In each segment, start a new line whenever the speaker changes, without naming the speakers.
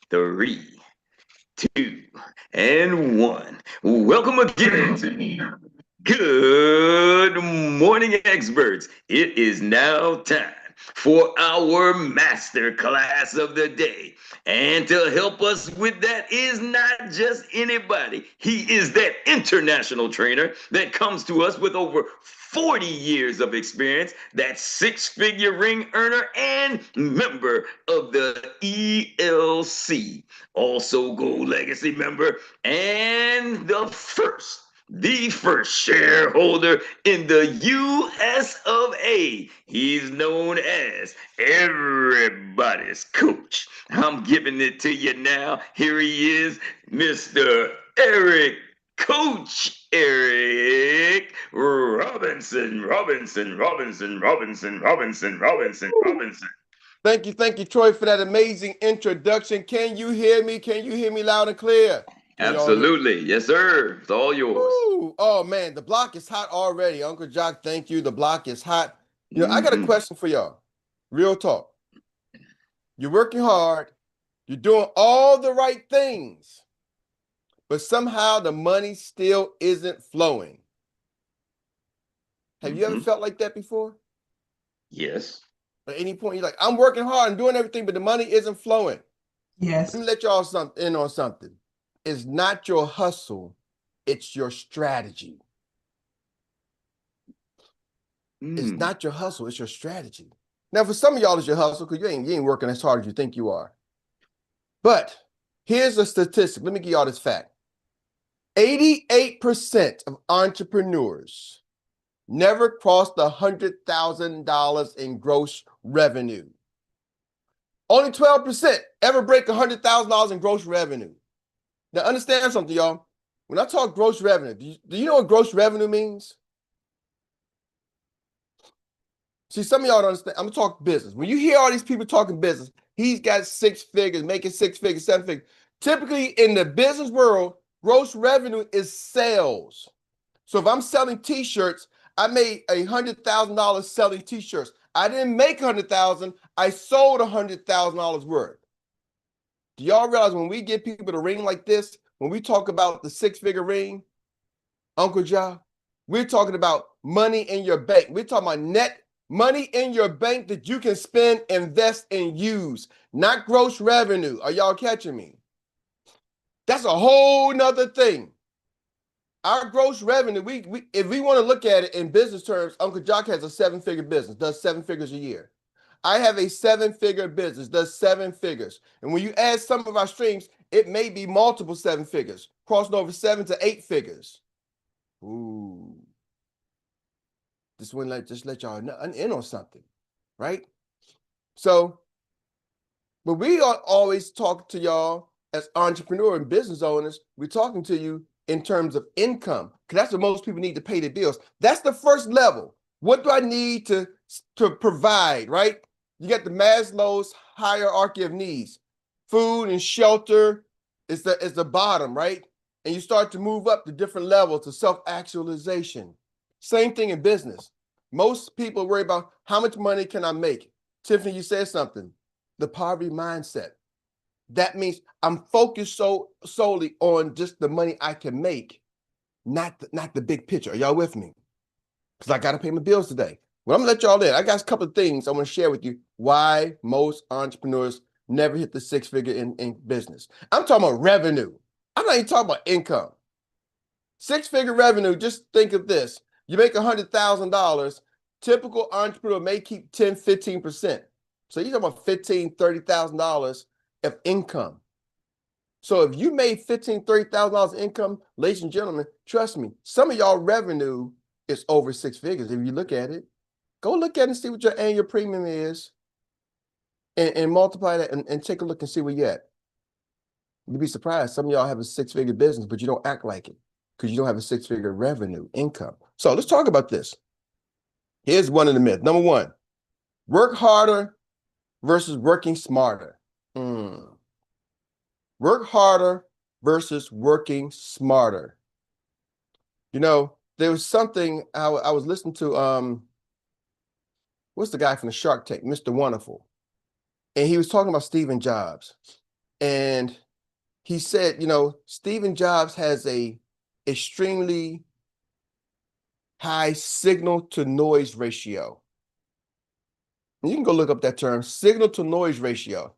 Three, two, and one. Welcome again to Good Morning Experts. It is now time for our master class of the day. And to help us with that is not just anybody. He is that international trainer that comes to us with over 40 years of experience, that six-figure ring earner and member of the ELC, also Gold Legacy member, and the first shareholder in the US of A. He's known as everybody's coach. I'm giving it to you now. Here he is, Mr. Erik. Coach Erik Robinson.
Thank you, Troy, for that amazing introduction. Can you hear me? Can you hear me loud and clear? Can y'all hear?
Absolutely. Yes, sir. It's all yours.
Woo! Oh man, the block is hot already. Uncle Jock, thank you. The block is hot. I got a
Mhm.
question for y'all. Real talk. You're working hard, you're doing all the right things, but somehow the money still isn't flowing. Have you ever
Mhm.
felt like that before?
Yes.
At any point, you're like, I'm working hard and doing everything, but the money isn't flowing. Let
Yes.
me let y'all in on something. It's not your hustle, it's your strategy. It's
Mm.
not your hustle, it's your strategy. Now, for some of y'all, it's your hustle because you ain't working as hard as you think you are. But here's a statistic. Let me give y'all this fact. 88% of entrepreneurs never crossed $100,000 in gross revenue. Only 12% ever break $100,000 in gross revenue. Now, understand something, y'all. When I talk gross revenue, do you know what gross revenue means? See, some of y'all don't understand. I'm gonna talk business. When you hear all these people talking business, he's got six figures, making six figures, seven figures. Typically, in the business world, gross revenue is sales. So if I'm selling t-shirts, I made $100,000 selling t-shirts. I didn't make 100,000. I sold $100,000 worth. Do y'all realize when we get people to ring like this, when we talk about the six-figure ring, Uncle Ja, we're talking about money in your bank. We're talking about net money in your bank that you can spend, invest, and use, not gross revenue. Are y'all catching me? That's a whole nother thing. Our gross revenue, we if we want to look at it in business terms, Uncle Jock has a seven-figure business, does seven figures a year. I have a seven-figure business, does seven figures. And when you add some of our streams, it may be multiple seven figures, crossing over 7 to 8 figures. Ooh, just let y'all in on something, right? So, but we are always talking to y'all as entrepreneur and business owners. We're talking to you in terms of income, because that's what most people need to pay their bills. That's the first level. What do I need to provide, right? You got the Maslow's hierarchy of needs. Food and shelter is the bottom, right? And you start to move up to different levels to self-actualization. Same thing in business. Most people worry about how much money can I make? Tiffany, you said something. The poverty mindset. That means I'm focused solely on just the money I can make, not the big picture. Are y'all with me? Because I got to pay my bills today. Well, I'm gonna let y'all in. I got a couple of things I want to share with you why most entrepreneurs never hit the six figure in business. I'm talking about revenue. I'm not even talking about income. Six-figure revenue, just think of this. You make $100,000, typical entrepreneur may keep 10, 15%. So you're talking about $15,000, $30,000 of income. So if you made $15,000, $30,000 income, ladies and gentlemen, trust me, some of y'all revenue is over six figures. If you look at it, go look at it and see what your annual premium is and multiply that and take a look and see where you're at. You'd be surprised. Some of y'all have a six-figure business, but you don't act like it because you don't have a six-figure revenue income. So let's talk about this. Here's one of the myths. Number one, work harder versus working smarter. Work harder versus working smarter. There was something I was listening to, what's the guy from the Shark Tank, Mr. Wonderful. And he was talking about Stephen Jobs. And he said, Stephen Jobs has a extremely high signal to noise ratio. And you can go look up that term, signal to noise ratio,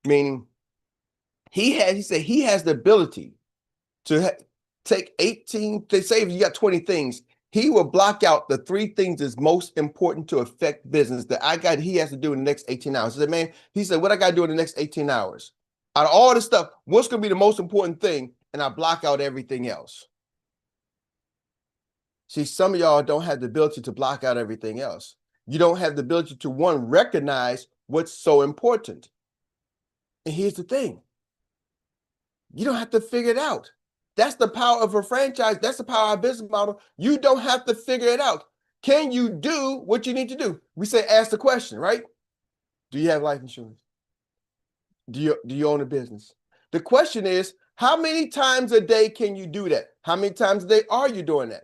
meaning he said he has the ability to take 18, say if you got 20 things, he will block out the 3 things that's most important to affect business that he has to do in the next 18 hours. He said, man, what I got to do in the next 18 hours? Out of all this stuff, what's going to be the most important thing? And I block out everything else. See, some of y'all don't have the ability to block out everything else. You don't have the ability to, one, recognize what's so important. And here's the thing. You don't have to figure it out. That's the power of a franchise. That's the power of a business model. You don't have to figure it out. Can you do what you need to do? We say, ask the question, right? Do you have life insurance? Do you own a business? The question is, how many times a day can you do that? How many times a day are you doing that?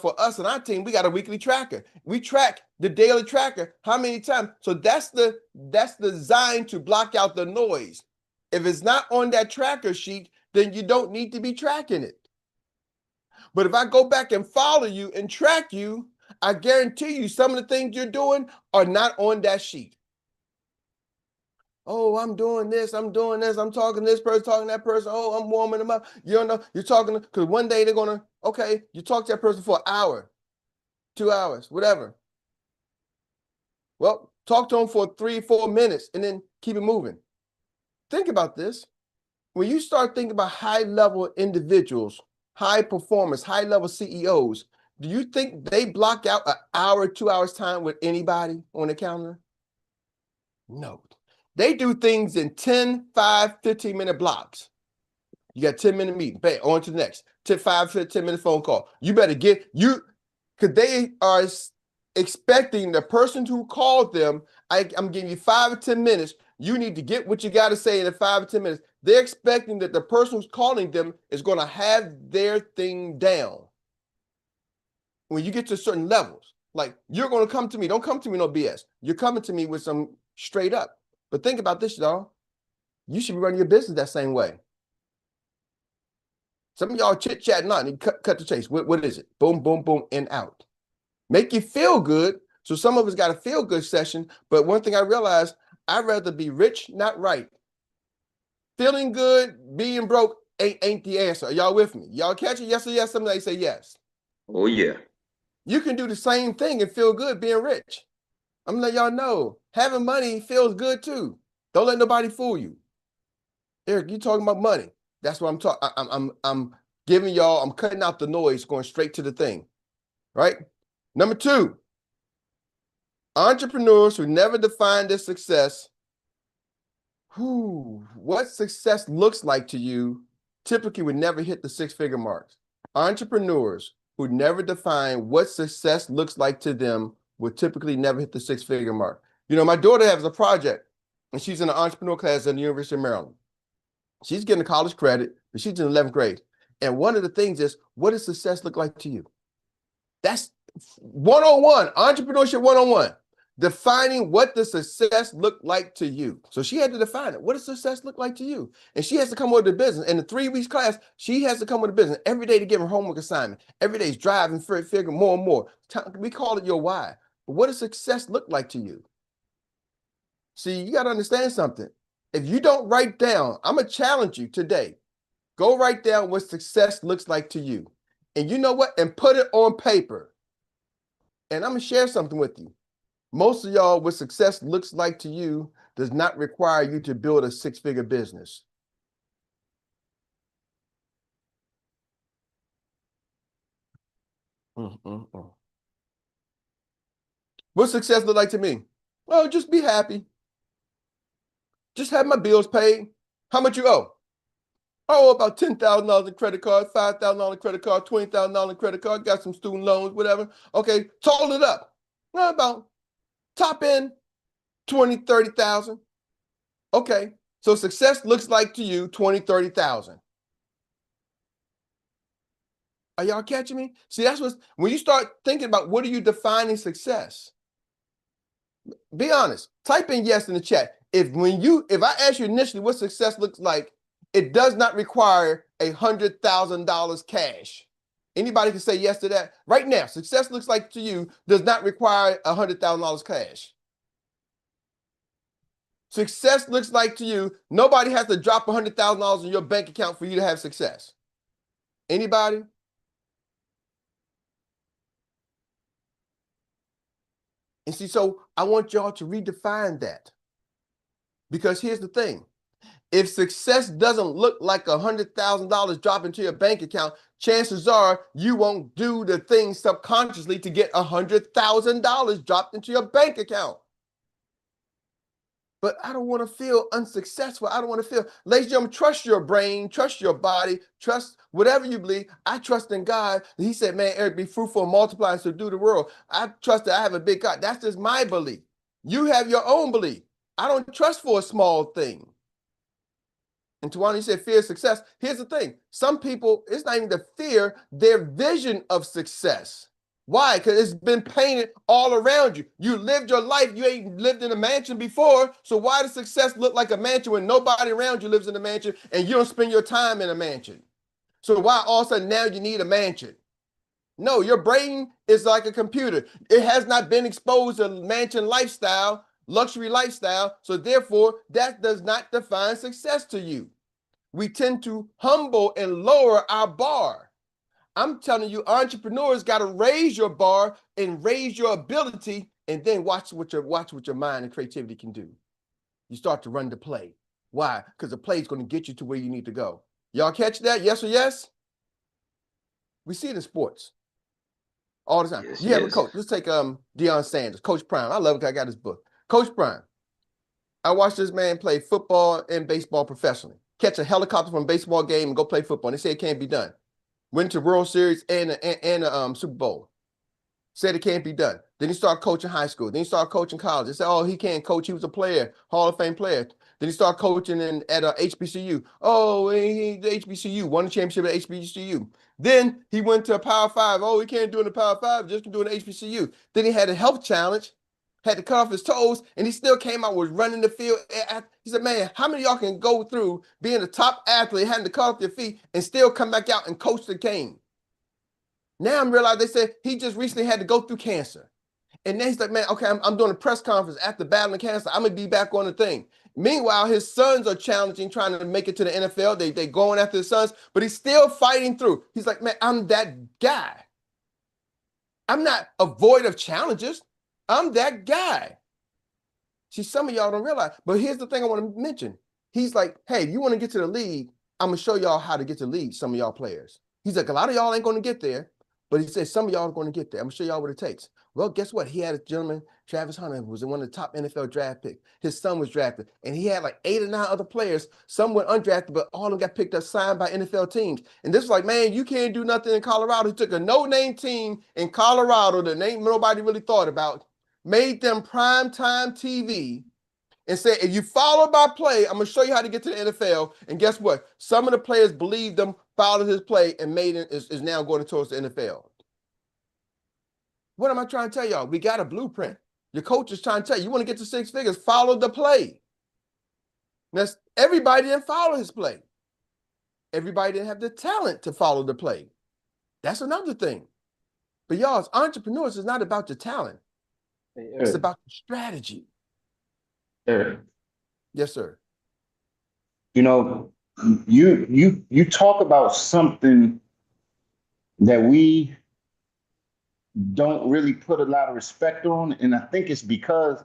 For us and our team, we got a weekly tracker. We track the daily tracker. How many times? So that's designed to block out the noise. If it's not on that tracker sheet, then you don't need to be tracking it. But if I go back and follow you and track you, I guarantee you some of the things you're doing are not on that sheet. Oh, I'm doing this, I'm talking to this person, talking to that person. Oh, I'm warming them up. You don't know, you're talking, because one day they're going to, okay, you talk to that person for an hour, 2 hours, whatever. Well, talk to them for 3, 4 minutes and then keep it moving. Think about this. When you start thinking about high-level individuals, high performers, high-level CEOs, do you think they block out an hour, 2 hours time with anybody on the calendar? No. They do things in 10, 5, 15-minute blocks. You got 10-minute meeting, bang, on to the next. 10-minute phone call. You better because they are expecting the person who called them, I'm giving you 5 or 10 minutes. You need to get what you got to say in the 5 or 10 minutes. They're expecting that the person who's calling them is going to have their thing down. When you get to certain levels, like you're going to come to me, don't come to me no BS. You're coming to me with some straight up. But think about this, y'all. You should be running your business that same way. Some of y'all chit-chatting on, and cut the chase. What is it? Boom, boom, boom, and out. Make you feel good. So some of us got a feel-good session, but one thing I realized, I'd rather be rich, not right. Feeling good, being broke ain't the answer. Are y'all with me? Y'all catch it? Yes or yes? Somebody say yes.
Oh, yeah.
You can do the same thing and feel good being rich. I'm gonna let y'all know, having money feels good too. Don't let nobody fool you. Erik, you talking about money. That's what I'm talking. I'm giving y'all, I'm cutting out the noise, going straight to the thing. Right? Number 2, entrepreneurs who never define their success. What success looks like to you typically would never hit the 6-figure marks. Entrepreneurs who never define what success looks like to them would typically never hit the 6-figure mark. My daughter has a project, and she's in an entrepreneur class at the University of Maryland. She's getting college credit, but she's in 11th grade. And one of the things is, what does success look like to you? That's 101, entrepreneurship 101. Defining what does success look like to you. So she had to define it. What does success look like to you? And she has to come with a business. In the 3 weeks class, she has to come with a business every day to give her homework assignment. Every day is driving, figure more and more. We call it your why. But what does success look like to you? See, you got to understand something. If you don't write down, I'm going to challenge you today. Go write down what success looks like to you. And you know what? And put it on paper. And I'm going to share something with you. Most of y'all, what success looks like to you does not require you to build a 6-figure business. What success look like to me? Oh, just be happy. Just have my bills paid. How much you owe? Oh, about $10,000 in credit card, $5,000 in credit card, $20,000 in credit card, got some student loans, whatever. Okay, total it up. Well, about top end, 20, 30,000. Okay, so success looks like to you 20, 30,000. Are y'all catching me? See, that's when you start thinking about what are you defining success? Be honest. Type in yes in the chat. if I ask you initially what success looks like, it does not require $100,000 cash. Anybody can say yes to that right now. Success looks like to you does not require $100,000 cash. Success looks like to you, nobody has to drop $100,000 in your bank account for you to have success. Anybody? And see, so I want y'all to redefine that. Because here's the thing. If success doesn't look like $100,000 drop into your bank account, chances are you won't do the things subconsciously to get $100,000 dropped into your bank account. But I don't want to feel unsuccessful. I don't want to feel, ladies and gentlemen, trust your brain, trust your body, trust whatever you believe. I trust in God. He said, man, Eric, be fruitful and multiply and subdue the world. I trust that I have a big God. That's just my belief. You have your own belief. I don't trust for a small thing. And Tawana, you said fear of success. Here's the thing. Some people, it's not even the fear, their vision of success. Why? Because it's been painted all around you. You lived your life. You ain't lived in a mansion before. So why does success look like a mansion when nobody around you lives in a mansion and you don't spend your time in a mansion? So why all of a sudden now you need a mansion? No, your brain is like a computer. It has not been exposed to mansion lifestyle, luxury lifestyle. So therefore, that does not define success to you. We tend to humble and lower our bar. I'm telling you, entrepreneurs got to raise your bar and raise your ability, and then watch what your mind and creativity can do. You start to run the play. Why? Because the play is going to get you to where you need to go. Y'all catch that? Yes or yes? We see it in sports all the time.
Yes,
You have a
yes.
coach. Let's take Deion Sanders, Coach Prime. I love it because I got his book. Coach Prime. I watched this man play football and baseball professionally. Catch a helicopter from a baseball game and go play football. And they say it can't be done. Went to World Series and a Super Bowl. Said it can't be done. Then he started coaching high school. Then he started coaching college. They said, oh, he can't coach. He was a player, Hall of Fame player. Then he started coaching at HBCU. Oh, the HBCU, won the championship at HBCU. Then he went to a Power 5. Oh, he can't do it in the Power 5, just can do it in HBCU. Then he had a health challenge, had to cut off his toes, and he still came out, was running the field. He said, man, how many of y'all can go through being a top athlete, having to cut off your feet, and still come back out and coach the game? Now I'm realizing they said he just recently had to go through cancer. And then he's like, man, okay, I'm doing a press conference after battling cancer. I'm going to be back on the thing. Meanwhile, his sons are challenging, trying to make it to the NFL. They going after his sons, but he's still fighting through. He's like, man, I'm that guy. I'm not void of challenges. I'm that guy. See, some of y'all don't realize, but here's the thing I want to mention. He's like, hey, you want to get to the league? I'm going to show y'all how to get to the league, some of y'all players. He's like, a lot of y'all ain't going to get there, but he says some of y'all are going to get there. I'm going to show y'all what it takes. Well, guess what? He had a gentleman, Travis Hunter, who was one of the top NFL draft picks. His son was drafted, and he had like 8 or 9 other players. Some went undrafted, but all of them got picked up, signed by NFL teams. And this was like, man, you can't do nothing in Colorado. He took a no-name team in Colorado that nobody really thought about, made them primetime TV, and said, if you follow my play, I'm going to show you how to get to the NFL. And guess what? Some of the players believed him, followed his play, and made it is now going towards the NFL. What am I trying to tell y'all? We got a blueprint. Your coach is trying to tell you, you want to get to 6 figures, follow the play. Now, everybody didn't follow his play. Everybody didn't have the talent to follow the play. That's another thing. But y'all, as entrepreneurs, it's not about your talent. It's about the strategy.
Eric,
Yes, sir.
you know, you talk about something that we don't really put a lot of respect on, and I think it's because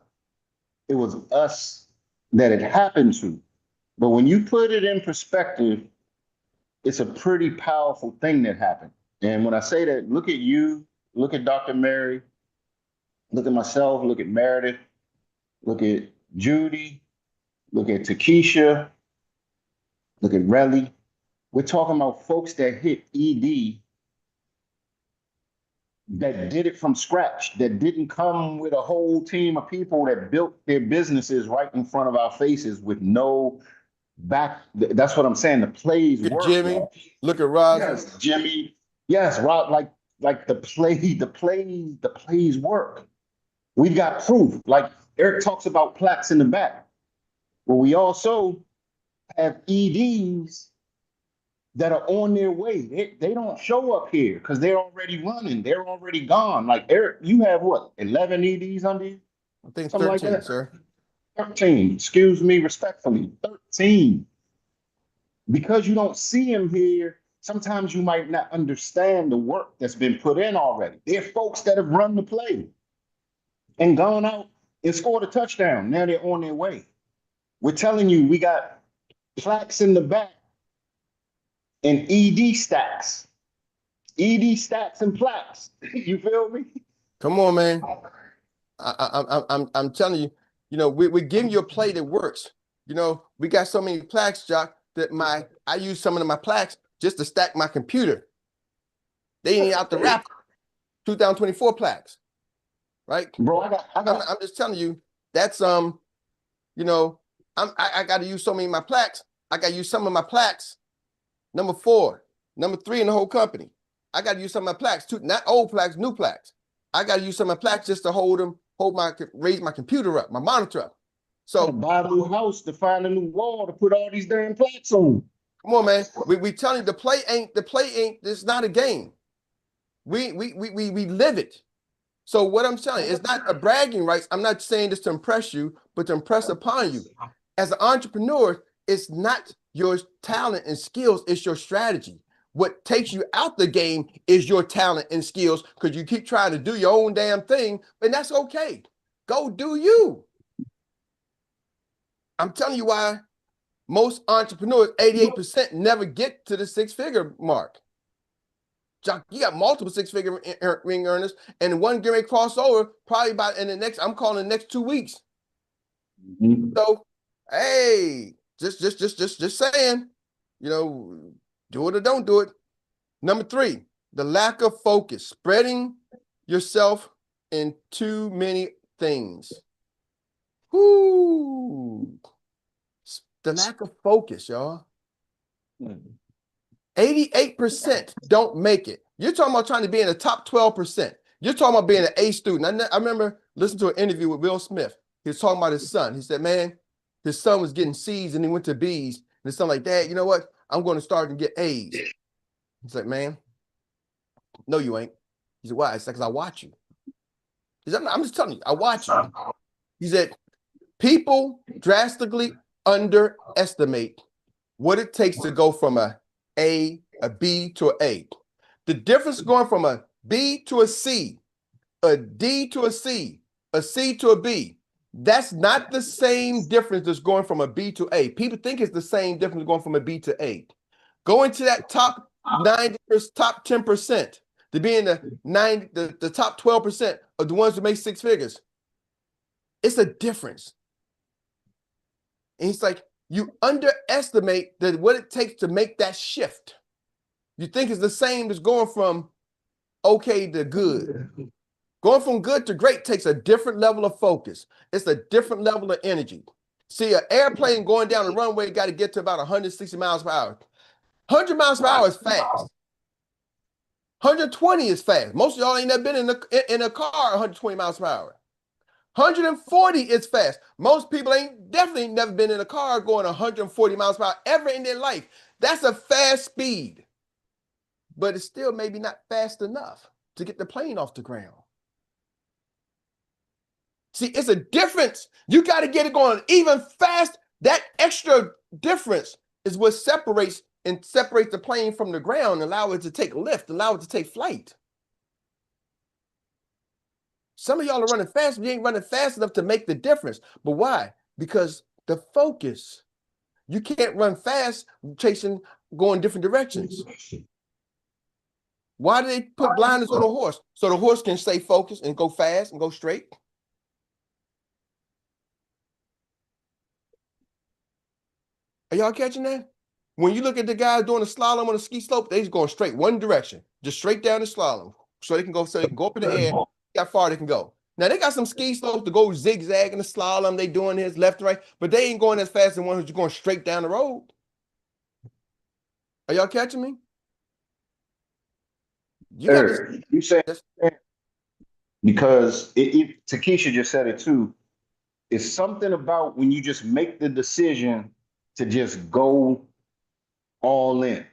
it was us that it happened to. But when you put it in perspective, it's a pretty powerful thing that happened. And when I say that, look at you, look at Dr. Mary, look at myself, look at Meredith, look at Judy, look at Takesha, look at Relly. We're talking about folks that hit ED that did it from scratch, that didn't come with a whole team of people that built their businesses right in front of our faces with no back. That's what I'm saying. The plays
Look at
work.
Jimmy.
Y'all.
Look at Roz.
Yes, Jimmy. Yes, Rob. Like the plays work. We've got proof. Like Eric talks about plaques in the back. Well, we also have EDs that are on their way. They don't show up here because they're already running. They're already gone. Like Eric, you have what, 11 EDs under you?
I think
Something like
13,
that?
sir.
13. Excuse me respectfully. 13. Because you don't see them here, sometimes you might not understand the work that's been put in already. There are folks that have run the play and gone out and scored a touchdown. Now they're on their way. We're telling you, we got plaques in the back and ED stacks. ED stacks and plaques. You feel me?
Come on, man. I'm telling you, we're giving you a play that works. We got so many plaques, Jock, that I use some of my plaques just to stack my computer. They ain't out the wrap 2024 plaques, right?
Bro,
I'm just telling you, that's I got to use so many of my plaques. I got to use some of my plaques. Number 4, number 3 in the whole company. I got to use some of my plaques too, not old plaques, new plaques. I got to use some of my plaques just to raise my computer up, my monitor up. So
buy a new house to find a new wall to put all these damn plaques on.
come on, man. We telling you the play ain't. It's not a game. We live it. So what I'm telling you, it's not a bragging rights. I'm not saying this to impress you, but to impress upon you. As an entrepreneur, it's not your talent and skills, it's your strategy. What takes you out the game is your talent and skills because you keep trying to do your own damn thing, and that's okay. Go do you. I'm telling you why most entrepreneurs, 88%, never get to the 6-figure mark. You got multiple 6-figure ring earners, and one getting ready to cross over probably I'm calling the next 2 weeks. Mm-hmm. So, hey, just saying, do it or don't do it. Number 3, the lack of focus, spreading yourself in too many things. Whoo! The lack of focus, y'all. 88% don't make it. You're talking about trying to be in the top 12%. You're talking about being an A student. I remember listening to an interview with Will Smith. He was talking about his son. He said, man, his son was getting C's and he went to B's. And his son like, Dad, you know what? I'm going to start and get A's. He's like, man, no, you ain't. He said, why? It's like, because I watch you. He said, I'm just telling you, I watch you. He said, people drastically underestimate what it takes to go from a B to an A. The difference going from a B to a C, a D to a C to a B, that's not the same difference as going from a B to A. People think it's the same difference going from a B to A. Going to that top 90%, top 10%, to be in the top 12% of the ones who make 6 figures. It's a difference. And he's like, you underestimate what it takes to make that shift. You think it's the same as going from okay to good. Going from good to great takes a different level of focus. It's a different level of energy. See, an airplane going down the runway got to get to about 160 miles per hour. 100 miles per hour is fast. 120 is fast. Most of y'all ain't never been in a car 120 miles per hour. 140 is fast. Most people definitely never been in a car going 140 miles per hour ever in their life. That's a fast speed. But it's still maybe not fast enough to get the plane off the ground. See, it's a difference. You got to get it going even fast. That extra difference is what separates the plane from the ground, allow it to take lift, allow it to take flight. Some of y'all are running fast, but you ain't running fast enough to make the difference. But why? Because the focus. You can't run fast going different directions. Why do they put blinders on a horse? So the horse can stay focused and go fast and go straight. Are y'all catching that? When you look at the guys doing a slalom on a ski slope, they're going straight one direction, just straight down the slalom. So they can go up in the air, how far they can go. Now they got some ski slopes to go zigzag in the slalom. They doing his left and right, but they ain't going as fast as the one who's going straight down the road. Are y'all catching me?
You said because Takesha just said it too. it's something about when you just make the decision to just go all in.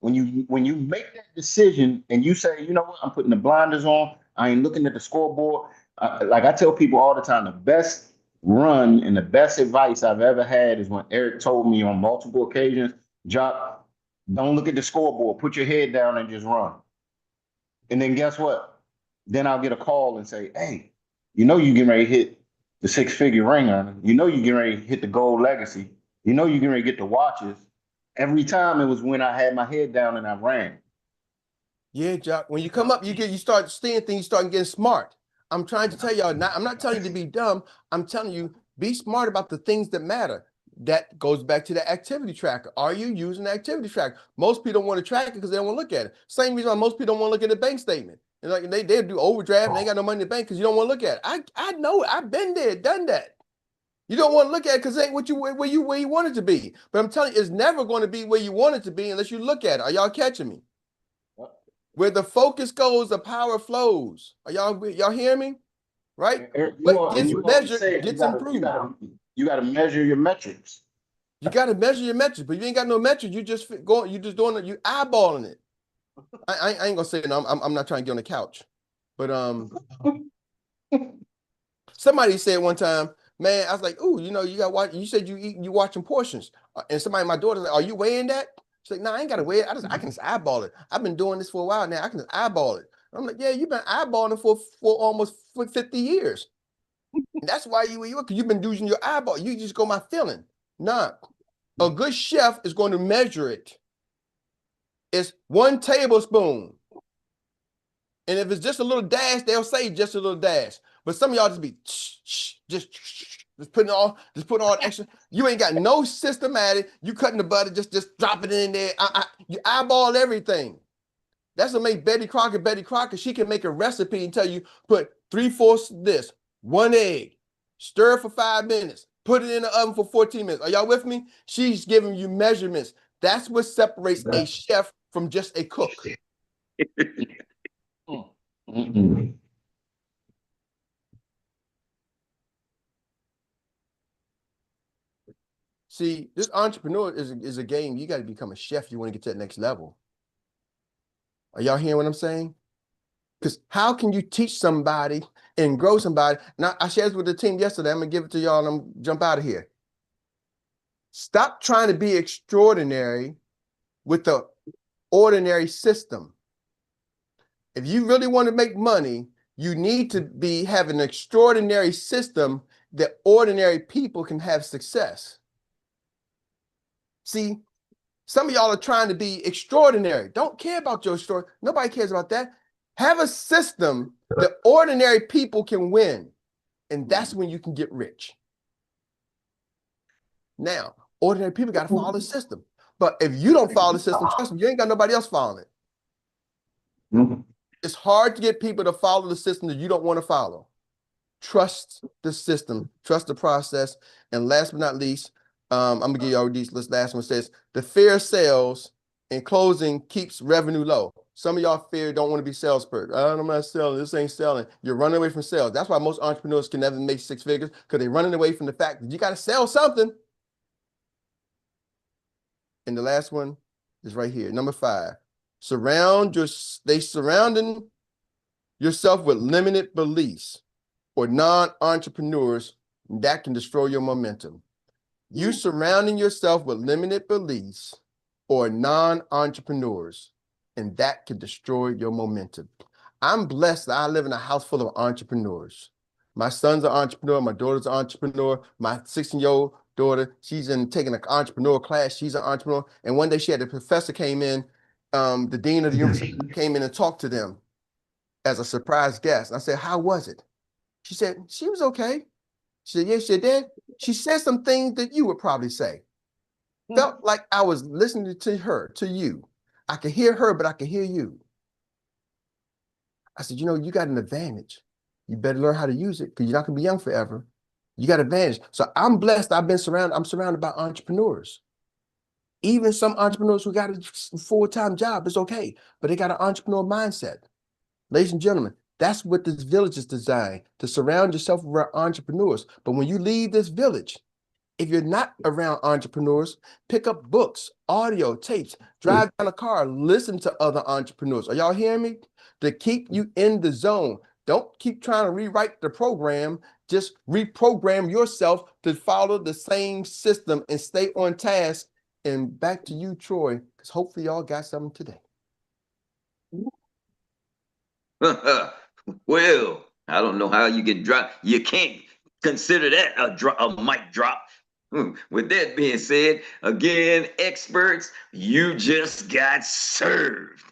When you make that decision and you say, you know what, I'm putting the blinders on. I ain't looking at the scoreboard. Like I tell people all the time, the best run and the best advice I've ever had is when Erik told me on multiple occasions, Jock, don't look at the scoreboard. Put your head down and just run. And then guess what? Then I'll get a call and say, hey, you know you getting ready to hit the six-figure ring on it. You know you getting ready to hit the gold legacy. You know you getting ready to get the watches. Every time it was when I had my head down and I ran.
Yeah, Jock. When you come up, you start seeing things, you start getting smart. I'm trying to tell y'all, I'm not telling you to be dumb. I'm telling you, be smart about the things that matter. That goes back to the activity tracker. Are you using the activity tracker? Most people don't want to track it because they don't want to look at it. Same reason why most people don't want to look at the bank statement. And like they do overdraft and they ain't got no money in the bank because you don't want to look at it. I know it. I've been there, done that. You don't want to look at it because it ain't where you want it to be. But I'm telling you, it's never going to be where you want it to be unless you look at it. Are y'all catching me? Where the focus goes, the power flows. Are y'all hear me? Right? What gets
You always
measured
say
gets improved.
you gotta measure your metrics.
You got to measure your metrics, but you ain't got no metrics. You just doing it. You eyeballing it. I ain't gonna say it. No, I'm not trying to get on the couch, but somebody said one time, man, I was like, "Ooh, you got watch. You said you watching portions," and somebody, my daughter, like, "Are you weighing that?" She's like, "No, I ain't got to weigh it. I can just eyeball it. I've been doing this for a while now. I can just eyeball it." I'm like, "Yeah, you've been eyeballing for almost 50 years. And that's why because you've been using your eyeball. You just go my feeling. Nah, a good chef is going to measure it. It's 1 tablespoon. And if it's just a little dash, they'll say just a little dash. But some of y'all just be just putting all extra. You ain't got no systematic. You cutting the butter, just drop it in there. You eyeball everything. That's what makes Betty Crocker. She can make a recipe and tell you put 3/4 this, 1 egg, stir it for 5 minutes, put it in the oven for 14 minutes. Are y'all with me? She's giving you measurements. That's what separates a chef from just a cook.
Mm-mm.
See, this entrepreneur is a game. You got to become a chef. You want to get to that next level. Are y'all hearing what I'm saying? Because how can you teach somebody and grow somebody? Now, I shared this with the team yesterday. I'm going to give it to y'all and I'm going to jump out of here. Stop trying to be extraordinary with the ordinary system. If you really want to make money, you need to be having an extraordinary system that ordinary people can have success. See, some of y'all are trying to be extraordinary. Don't care about your story. Nobody cares about that. Have a system that ordinary people can win. And that's when you can get rich. Now, ordinary people got to follow the system. But if you don't follow the system, trust me, you ain't got nobody else following it.
Mm-hmm.
It's hard to get people to follow the system that you don't want to follow. Trust the system, trust the process. And last but not least, I'm gonna give y'all this last one. Says the fear of sales and closing keeps revenue low. Some of y'all don't want to be salesperson. I'm not selling. This ain't selling. You're running away from sales. That's why most entrepreneurs can never make 6 figures because they're running away from the fact that you got to sell something. And the last one is right here, number 5. Surrounding yourself with limited beliefs or non-entrepreneurs that can destroy your momentum. You surrounding yourself with limited beliefs or non-entrepreneurs, and that can destroy your momentum. I'm blessed that I live in a house full of entrepreneurs. My son's an entrepreneur. My daughter's an entrepreneur. My 16-year-old daughter, she's taking an entrepreneur class. She's an entrepreneur. And one day she had a professor came in, the dean of the university came in and talked to them as a surprise guest. I said, how was it? She said, she was okay. She said, yes, she did. She said some things that you would probably say. Felt like I was listening to her, to you. I could hear her, but I could hear you. I said, you got an advantage. You better learn how to use it because you're not going to be young forever. You got an advantage. So I'm blessed. I'm surrounded by entrepreneurs. Even some entrepreneurs who got a full-time job is okay, but they got an entrepreneur mindset. Ladies and gentlemen, That's what this village is designed to surround yourself with entrepreneurs. But when you leave this village, if you're not around entrepreneurs, pick up books, audio tapes, drive down a car, listen to other entrepreneurs. Are y'all hearing me? To keep you in the zone. Don't keep trying to rewrite the program. Just reprogram yourself to follow the same system and stay on task. And back to you, Troy, because hopefully y'all got something today.
Well, I don't know how you can drop. You can't consider that a mic drop. With that being said, again, experts, you just got served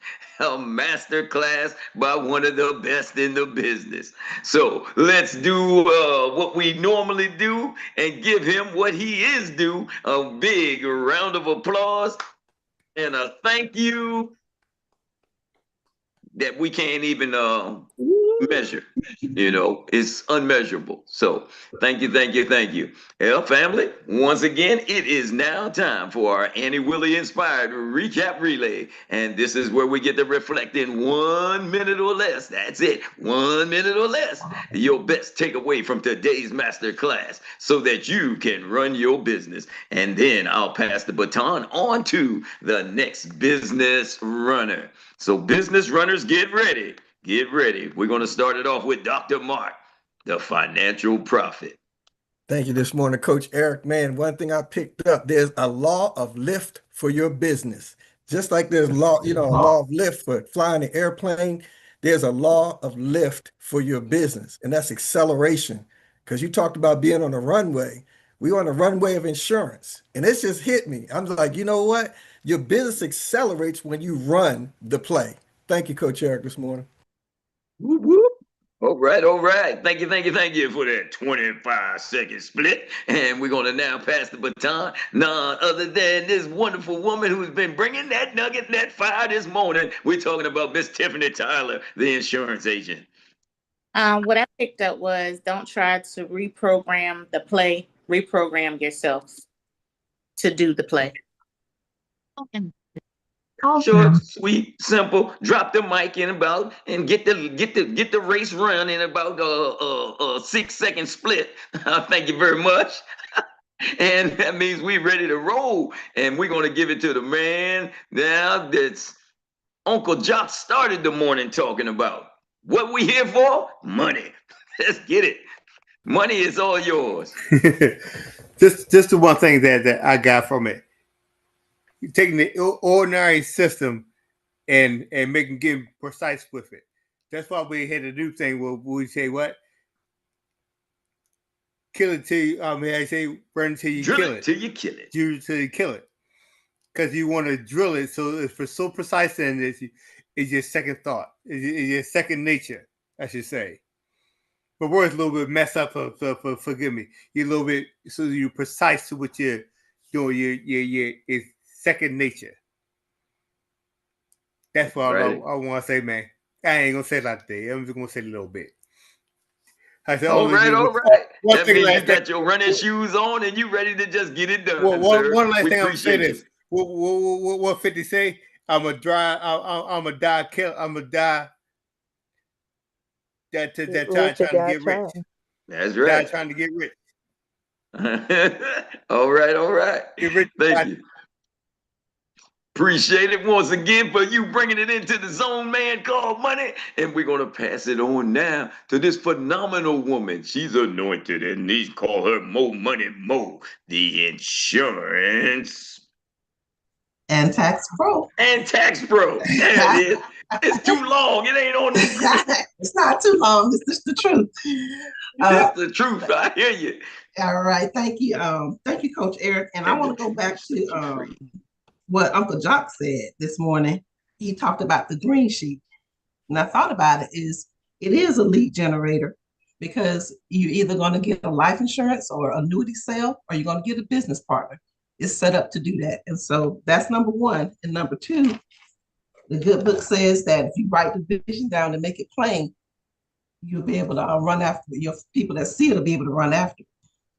a master class by one of the best in the business. So let's do what we normally do and give him what he is due. A big round of applause and a thank you that we can't even measure. It's unmeasurable. So thank you, thank you, thank you. Well, family, once again, it is now time for our Annie Willie inspired recap relay. And this is where we get to reflect in 1 minute or less. That's it, 1 minute or less. Your best takeaway from today's master class so that you can run your business. And then I'll pass the baton on to the next business runner. So business runners, get ready. Get ready. We're going to start it off with Dr. Mark, the financial prophet.
Thank you this morning, Coach Eric. Man, one thing I picked up, there's a law of lift for your business. Just like there's a law of lift for flying an airplane, there's a law of lift for your business, and that's acceleration. Because you talked about being on a runway. We're on a runway of insurance, and it's just hit me. I'm like, you know what? Your business accelerates when you run the play. Thank you, Coach Eric, this morning.
Whoop, whoop. All right, all right. Thank you, thank you, thank you for that 25-second split. And we're going to now pass the baton, none other than this wonderful woman who's been bringing that nugget, that fire this morning. We're talking about Miss Tiffany Tyler, the insurance agent.
What I picked up was don't try to reprogram the play, reprogram yourself to do the play.
Short, sweet, simple. Drop the mic in about and get the race run in about a 6-second split. Thank you very much. And that means we're ready to roll. And we're gonna give it to the man now that's Uncle Jock started the morning talking about. What we here for? Money. Let's get it. Money is all yours.
just the one thing that I got from it. You're taking the ordinary system and getting precise with it. That's why we had a new thing where we say what? Kill it till you, I say burn till you kill it.
Till you kill it.
Till you kill it. Because you want to drill it so it's so precise and it's your second thought. It's your second nature, I should say. But words a little bit messed up for forgive me. You're a little bit so you're precise to what you're doing. It's second nature. That's what I want to say, man. I ain't gonna say a lot today. I'm just gonna say a little bit. I said,
all right. That means you got your running shoes on and you ready to just get it done.
One last thing I'm gonna say this. What 50 say? I'm a die. That trying to get rich.
That's right.
Trying to get rich.
All right.
Get rich.
Thank you. Appreciate it once again for you bringing it into the zone, man, called money. And we're going to pass it on now to this phenomenal woman. She's anointed, and these call her Mo Money Mo, the insurance.
And tax pro.
There it is. It's too long. It ain't on this.
It's not too long. It's just the truth.
It's the truth. I hear you.
All right. Thank you. Thank you, Coach Eric. And I want to go back to what Uncle Jock said this morning. He talked about the green sheet. And I thought about it is a lead generator because you're either going to get a life insurance or annuity sale, or you're going to get a business partner. It's set up to do that. And so that's number one. And number two, the good book says that if you write the vision down and make it plain, you'll be able to run after your people that see it will be able to run after.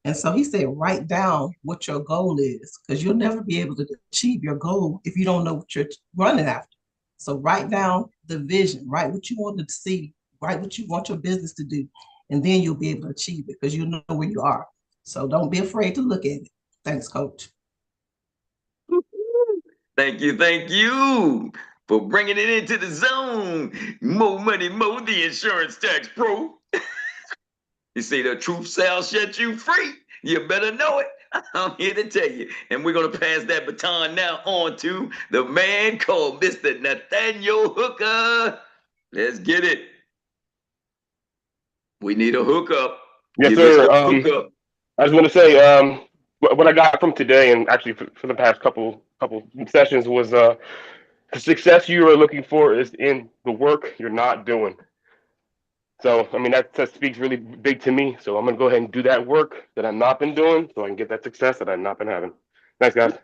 And so he said, write down what your goal is, because you'll never be able to achieve your goal if you don't know what you're running after. So write down the vision, write what you want to see, write what you want your business to do, and then you'll be able to achieve it because you know where you are. So don't be afraid to look at it. Thanks, Coach.
Thank you for bringing it into the zone. More money, more the insurance tax pro. You see, the truth shall set you free. You better know it. I'm here to tell you. And we're going to pass that baton now on to the man called Mr. Nathaniel Hooker. Let's get it. We need a hookup.
Yes,
Give us
sir.
the hookup.
I just want to say what I got from today, and actually for the past couple sessions, was the success you are looking for is in the work you're not doing. So, I mean, that speaks really big to me. So I'm going to go ahead and do that work that I've not been doing so I can get that success that I've not been having. Thanks, guys.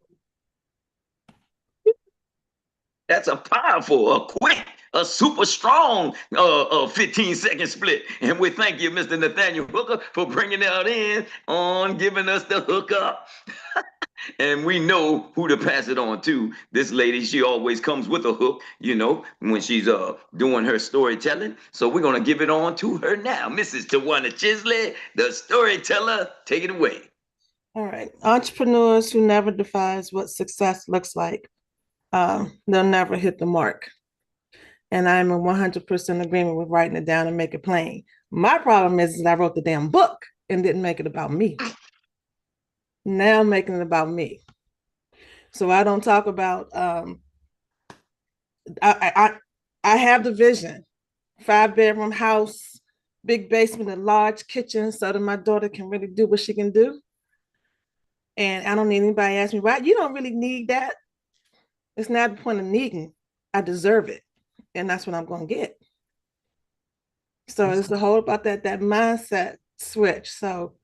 That's a powerful, a quick, a super strong 15-second split. And we thank you, Mr. Nathaniel Hooker, for bringing that in on giving us the hookup. And we know who to pass it on to. This lady, she always comes with a hook, you know, when she's doing her storytelling. So we're going to give it on to her now. Mrs. Tawana Chisley, the storyteller, take it away.
All right. Entrepreneurs who never defines what success looks like, they'll never hit the mark. And I'm in 100% agreement with writing it down and make it plain. My problem is that I wrote the damn book and didn't make it about me. Now I'm making it about me. So I don't talk about, I have the vision, 5-bedroom house, big basement, a large kitchen so that my daughter can really do what she can do. And I don't need anybody to ask me, why? You don't really need that. It's not the point of needing. I deserve it. And that's what I'm going to get. So it's the whole about that mindset switch. So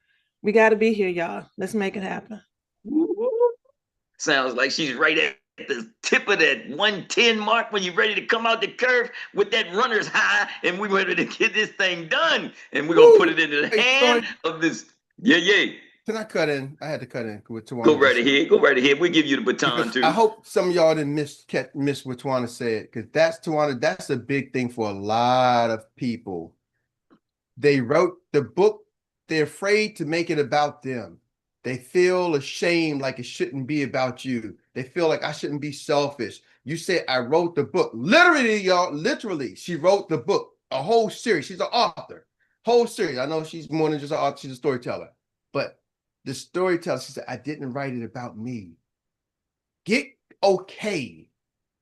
we got to be here, y'all. Let's make it happen.
Sounds like she's right at the tip of that 110 mark when you're ready to come out the curve with that runner's high, and we're ready to get this thing done. And we're going to put it into the hand of this. Yeah.
Can I cut in? I had to cut in with Tawana.
Go right ahead. Go right ahead. We'll give you the baton too.
I hope some of y'all didn't miss what Tawana said, because that's a big thing for a lot of people. They wrote the book. They're afraid to make it about them. They feel ashamed, like it shouldn't be about you. They feel like I shouldn't be selfish. You say I wrote the book. Literally, y'all, literally, she wrote the book, a whole series. She's an author, whole series. I know she's more than just an author. She's a storyteller. But the storyteller, she said, I didn't write it about me. Get okay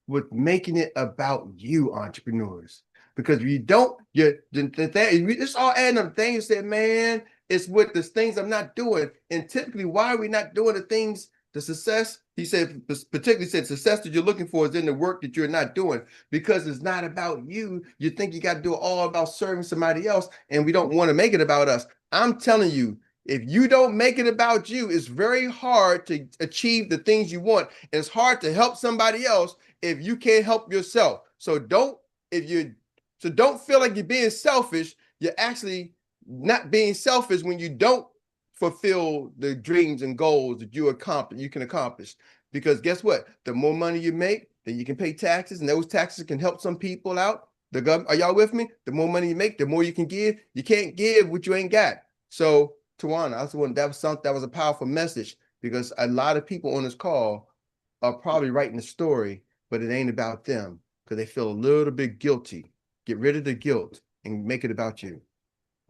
with making it about you, entrepreneurs. Because if you don't, it's all adding up things. You said, man, it's with the things I'm not doing. And typically, why are we not doing the things, the success? He said, particularly said, success that you're looking for is in the work that you're not doing, because it's not about you. You think you got to do it all about serving somebody else, and we don't want to make it about us. I'm telling you, if you don't make it about you, it's very hard to achieve the things you want. And it's hard to help somebody else if you can't help yourself. So don't feel like you're being selfish. You're actually not being selfish when you don't fulfill the dreams and goals that you can accomplish. Because guess what? The more money you make, then you can pay taxes, and those taxes can help some people out. The government, are y'all with me? The more money you make, the more you can give. You can't give what you ain't got. So Tawana, that was a powerful message, because a lot of people on this call are probably writing a story, but it ain't about them because they feel a little bit guilty. Get rid of the guilt and make it about you.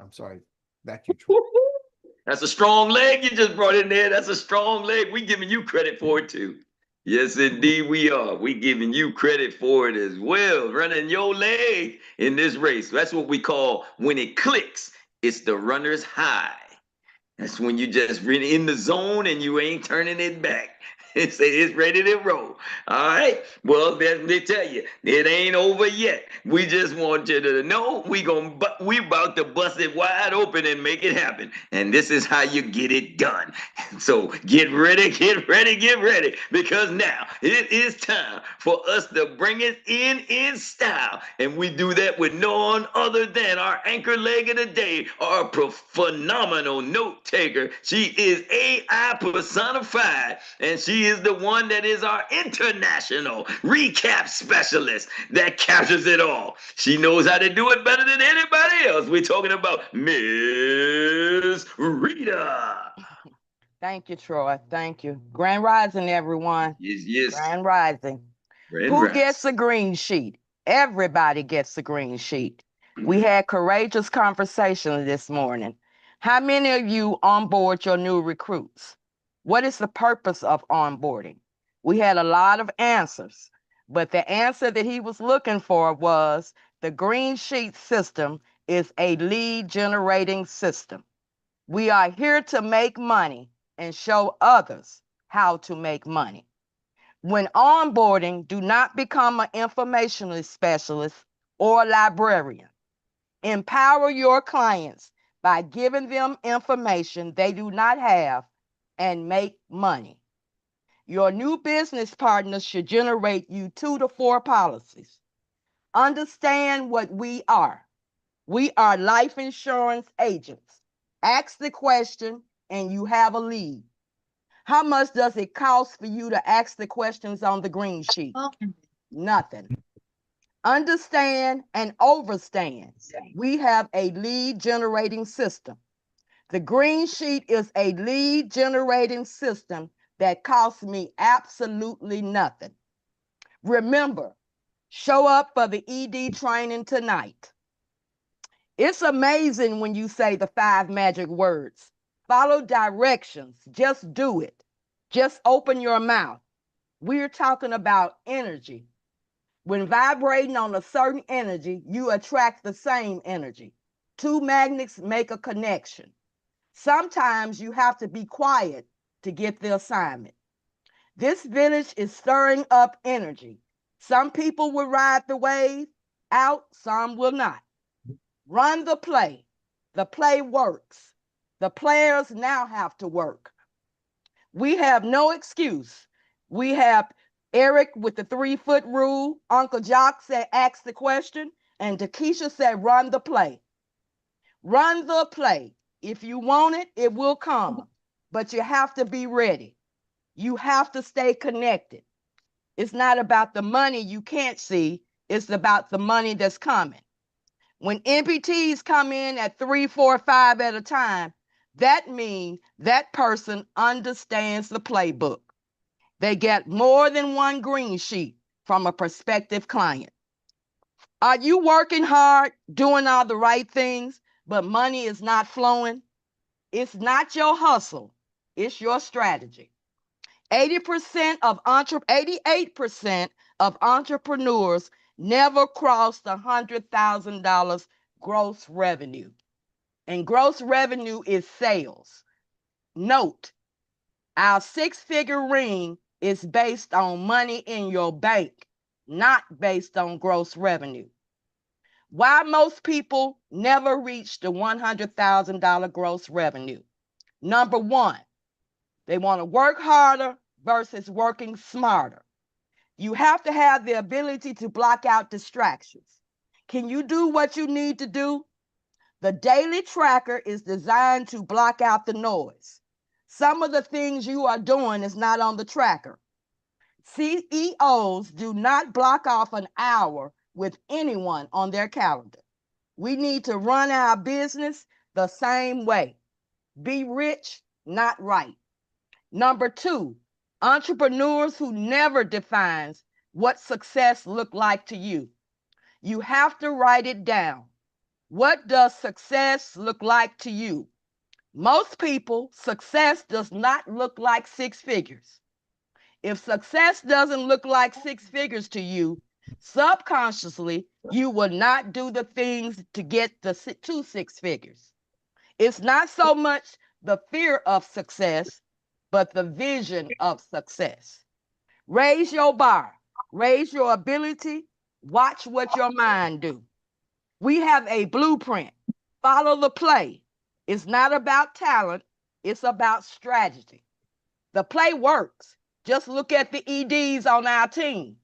I'm sorry. Back to you, Troy.
That's a strong leg you just brought in there. That's a strong leg. We giving you credit for it too. Yes, indeed we are. We giving you credit for it as well. Running your leg in this race. That's what we call, when it clicks, it's the runner's high. That's when you just really in the zone and you ain't turning it back. It's ready to roll. All right. Well, let me tell you, it ain't over yet. We just want you to know we about to bust it wide open and make it happen. And this is how you get it done. So get ready, because now it is time for us to bring it in style. And we do that with none other than our anchor leg of the day, our phenomenal note taker. She is AI personified, and she she is the one that is our international recap specialist that captures it all. She knows how to do it better than anybody else. We're talking about Miss Rita.
Thank you, Troy. Thank you. Grand Rising, everyone.
Yes, yes.
Grand Rising.
Grand
Who
Rising.
gets a green sheet? Everybody gets a green sheet. We had courageous conversations this morning. How many of you onboard your new recruits? What is the purpose of onboarding? We had a lot of answers, but the answer that he was looking for was the green sheet system is a lead generating system. We are here to make money and show others how to make money. When onboarding, do not become an informationalist specialist or librarian. Empower your clients by giving them information they do not have and make money. Your new business partners should generate you 2 to 4 policies. Understand what we are. We are life insurance agents. Ask the question and you have a lead. How much does it cost for you to ask the questions on the green sheet? Nothing. Understand and overstand. We have a lead generating system. The green sheet is a lead generating system that costs me absolutely nothing. Remember, show up for the ED training tonight. It's amazing when you say the 5 magic words. Follow directions. Just do it. Just open your mouth. We're talking about energy. When vibrating on a certain energy, you attract the same energy. 2 magnets make a connection. Sometimes you have to be quiet to get the assignment. This village is stirring up energy. Some people will ride the wave out, some will not. Run the play. The play works. The players now have to work. We have no excuse. We have Erik with the 3-foot rule. Uncle Jock said, ask the question. And Takesha said, run the play. Run the play. If you want it, it will come. But you have to be ready. You have to stay connected. It's not about the money you can't see. It's about the money that's coming. When MPTs come in at 3, 4, 5 at a time, that means that person understands the playbook. They get more than one green sheet from a prospective client. Are you working hard, doing all the right things, but money is not flowing? It's not your hustle, it's your strategy. 88% of entrepreneurs never cross the $100,000 gross revenue. And gross revenue is sales. Note, our 6-figure ring is based on money in your bank, not based on gross revenue. Why most people never reach the $100,000 gross revenue? Number 1, they want to work harder versus working smarter. You have to have the ability to block out distractions. Can you do what you need to do? The daily tracker is designed to block out the noise. Some of the things you are doing is not on the tracker. CEOs do not block off an hour with anyone on their calendar. We need to run our business the same way. Be rich, not right. Number 2, entrepreneurs who never defines what success look like to you. You have to write it down. What does success look like to you? Most people, success does not look like 6 figures. If success doesn't look like 6 figures to you, subconsciously, you will not do the things to get to 6 figures. It's not so much the fear of success, but the vision of success. Raise your bar, raise your ability, watch what your mind do. We have a blueprint. Follow the play. It's not about talent, it's about strategy. The play works. Just look at the EDs on our team.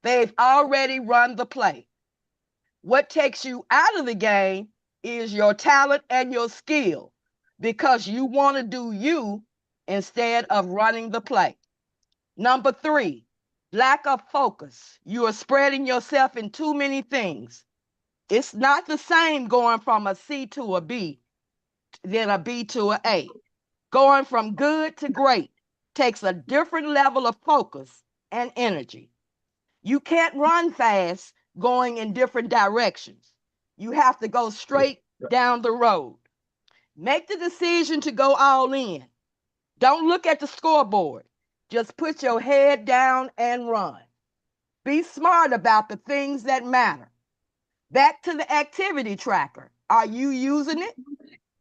They've already run the play. What takes you out of the game is your talent and your skill, because you want to do you instead of running the play. Number 3, lack of focus. You are spreading yourself in too many things. It's not the same going from a C to a B than a B to an A. Going from good to great takes a different level of focus and energy. You can't run fast going in different directions. You have to go straight down the road. Make the decision to go all in. Don't look at the scoreboard. Just put your head down and run. Be smart about the things that matter. Back to the activity tracker. Are you using it?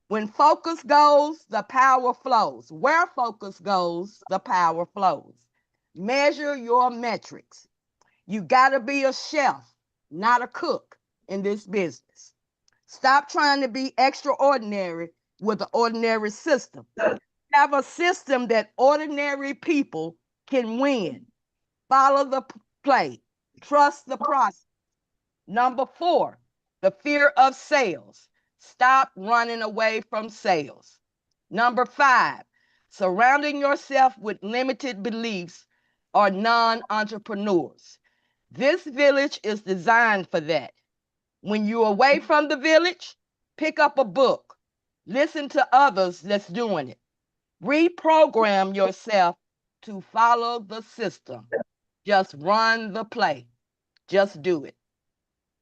When focus goes, the power flows. Where focus goes, the power flows. Measure your metrics. You got to be a chef, not a cook in this business. Stop trying to be extraordinary with an ordinary system. Have a system that ordinary people can win. Follow the play. Trust the process. Number 4, the fear of sales. Stop running away from sales. Number 5, surrounding yourself with limited beliefs or non-entrepreneurs. This village is designed for that. When you're away from the village, pick up a book. Listen to others that's doing it. Reprogram yourself to follow the system. Just run the play. Just do it.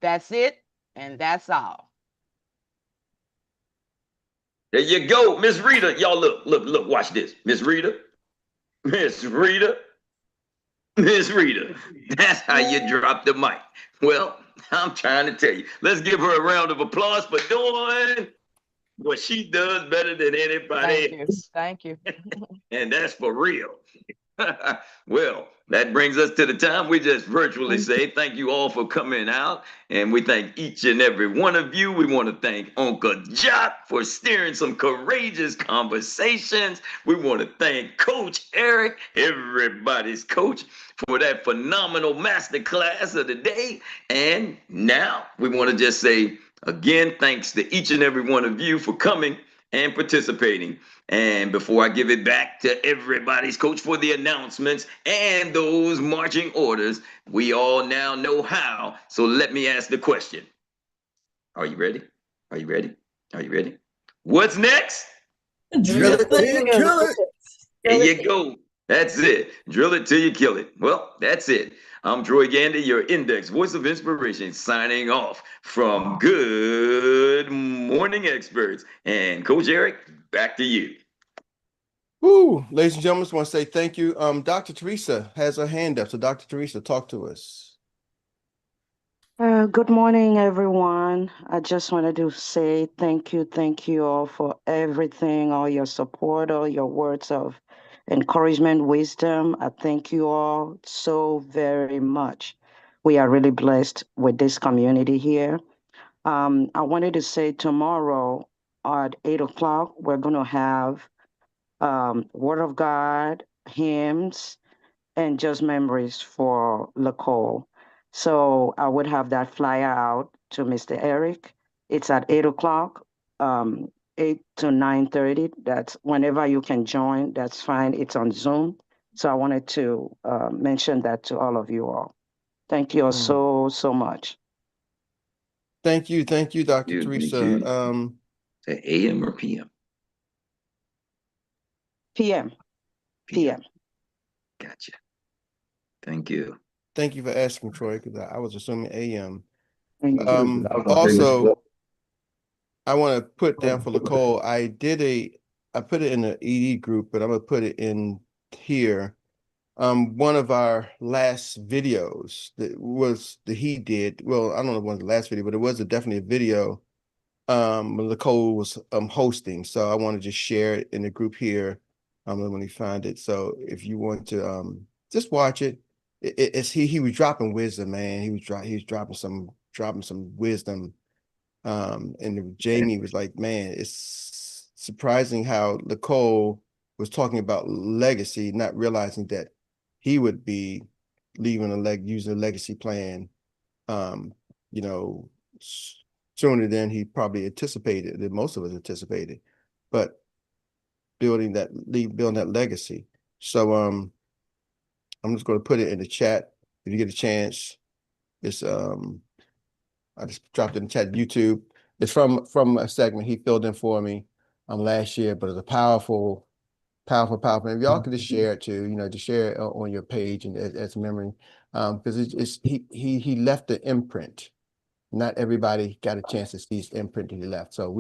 That's it, and that's all.
There you go, Miss Rita. Y'all look, watch this. Miss Rita. Miss Rita. Miss Rita. That's how you drop the mic. Well, I'm trying to tell you. Let's give her a round of applause for doing what she does better than anybody else.
Thank you.
And that's for real. Well, that brings us to the time we just virtually say thank you all for coming out. And we thank each and every one of you. We want to thank Uncle Jock for steering some courageous conversations. We want to thank Coach Erik, everybody's coach, for that phenomenal masterclass of the day. And now we want to just say again, thanks to each and every one of you for coming and participating. And before I give it back to everybody's coach for the announcements and those marching orders, we all now know how. So let me ask the question. Are you ready? Are you ready? Are you ready? What's next?
Drill it till you kill it.
There you go. That's it. Drill it till you kill it. Well, that's it. I'm Troy Gandy, your Index Voice of Inspiration, signing off from Good Morning Experts. And Coach Erik, back to you.
Woo, ladies and gentlemen, just want to say thank you. Dr. Teresa has her hand up. So Dr. Teresa, talk to us.
Good morning, everyone. I just wanted to say thank you all for everything, all your support, all your words of encouragement, wisdom. I thank you all so very much. We are really blessed with this community here. I wanted to say tomorrow at 8 o'clock, we're going to have Word of God, hymns, and just memories for Lacole. So I would have that flyer out to Mr. Erik. It's at 8 o'clock, 8 to 9:30. That's whenever you can join, that's fine. It's on Zoom. So I wanted to mention that to all of you all. Thank you all so much.
Thank you, Dr. Teresa.
Is it AM or PM?
PM.
Gotcha. Thank you.
Thank you for asking, Troy, because I was assuming AM.
Also,
Also, I want to put down for Lacole. I put it in the ED group, but I'm gonna put it in here. One of our last videos that he did. Well, I don't know if it was the last video, but it was definitely a video. Lacole was hosting, so I want to just share it in the group here. When he find it. So if you want to just watch it. It's he was dropping wisdom, man. He was dropping some wisdom. And Jamie was like, man, it's surprising how Lacole was talking about legacy, not realizing that he would be leaving using a legacy plan, sooner than he probably anticipated, than most of us anticipated, but building that legacy. So I'm just going to put it in the chat if you get a chance. It's I just dropped it in the chat YouTube. It's from a segment he filled in for me last year, but it's a powerful. If y'all could just share it too, to share it on your page and as memory, because he left the imprint. Not everybody got a chance to see his imprint that he left. So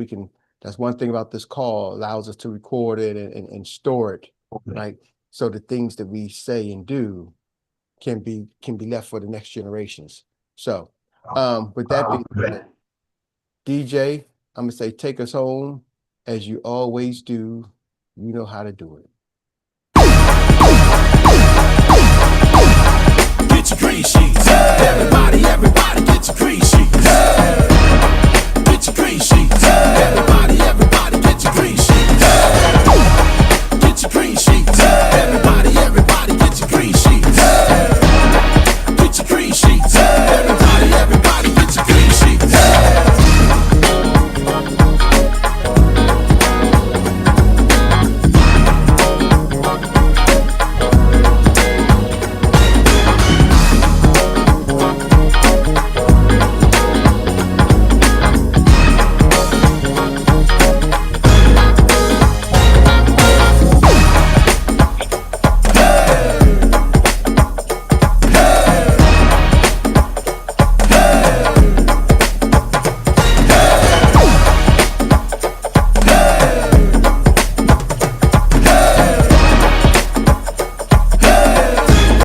that's one thing about this call, allows us to record it and store it, right? So the things that we say and do can be left for the next generations. So with that being said, DJ, I'm gonna say take us home as you always do. You know how to do it.